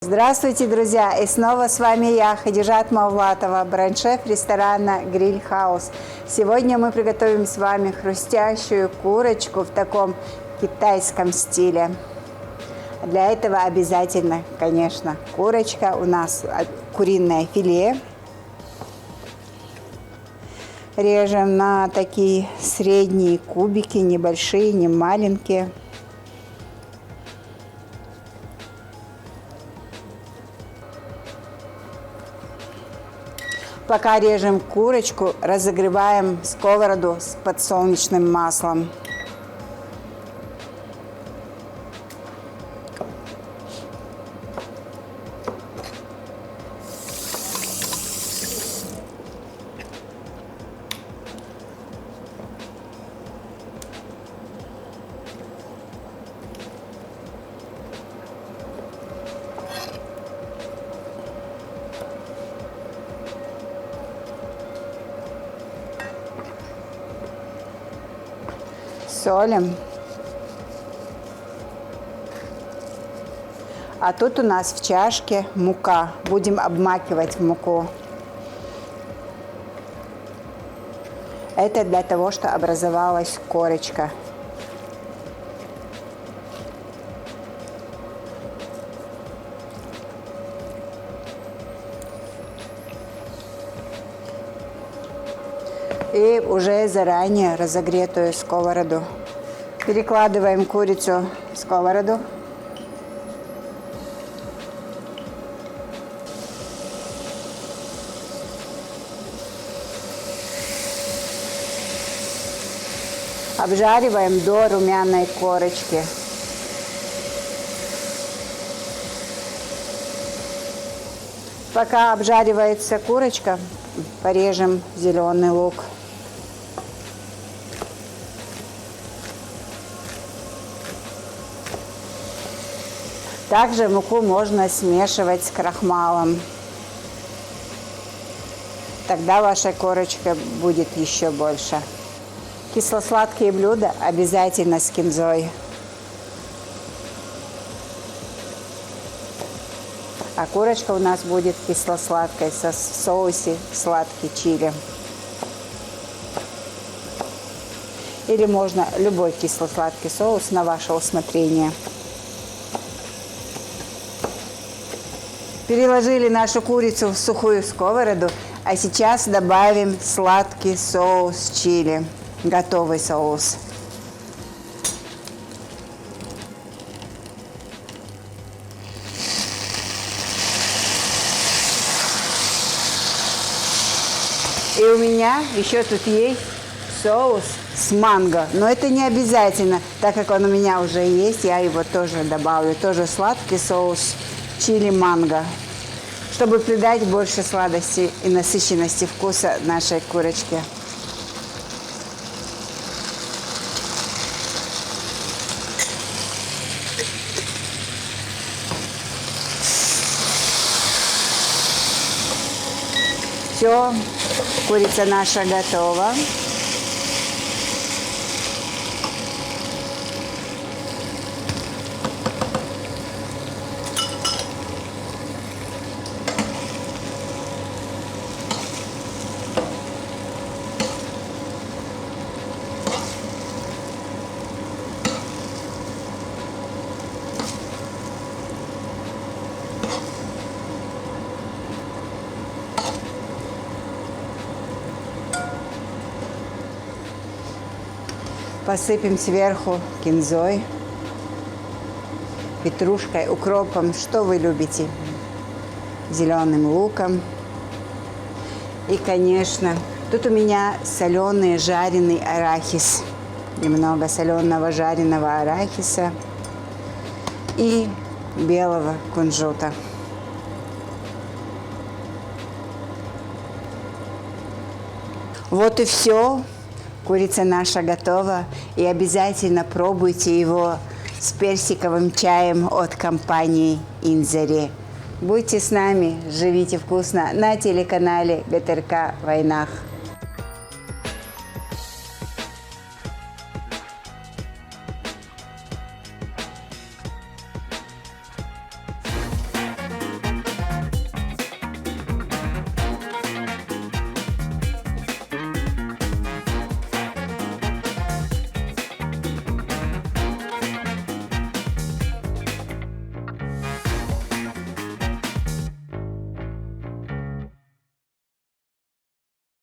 Здравствуйте, друзья! И снова с вами я, Хадижат Мавлатова, бренд-шеф ресторана Grill House. Сегодня мы приготовим с вами хрустящую курочку в таком китайском стиле. Для этого обязательно, конечно, курочка. У нас куриное филе. Режем на такие средние кубики, небольшие, не маленькие. Пока режем курочку, разогреваем сковороду с подсолнечным маслом. Солим. А тут у нас в чашке мука. Будем обмакивать в муку. Это для того, чтобы образовалась корочка. И уже заранее разогретую сковороду. Перекладываем курицу в сковороду. Обжариваем до румяной корочки. Пока обжаривается курочка, порежем зеленый лук. Также муку можно смешивать с крахмалом. Тогда ваша корочка будет еще больше. Кисло-сладкие блюда обязательно с кинзой. А курочка у нас будет кисло-сладкой в соусе сладкий чили. Или можно любой кисло-сладкий соус на ваше усмотрение. Переложили нашу курицу в сухую сковороду, а сейчас добавим сладкий соус чили, готовый соус. И у меня еще тут есть соус с манго, но это не обязательно, так как он у меня уже есть, я его тоже добавлю, тоже сладкий соус чили манго, чтобы придать больше сладости и насыщенности вкуса нашей курочке. Все, курица наша готова. Посыпем сверху кинзой, петрушкой, укропом, что вы любите, зеленым луком. И, конечно, тут у меня соленый жареный арахис. Немного соленого жареного арахиса и белого кунжута. Вот и все. Курица наша готова, и обязательно пробуйте его с персиковым чаем от компании Инзари. Будьте с нами, живите вкусно на телеканале ГТРК Вайнах.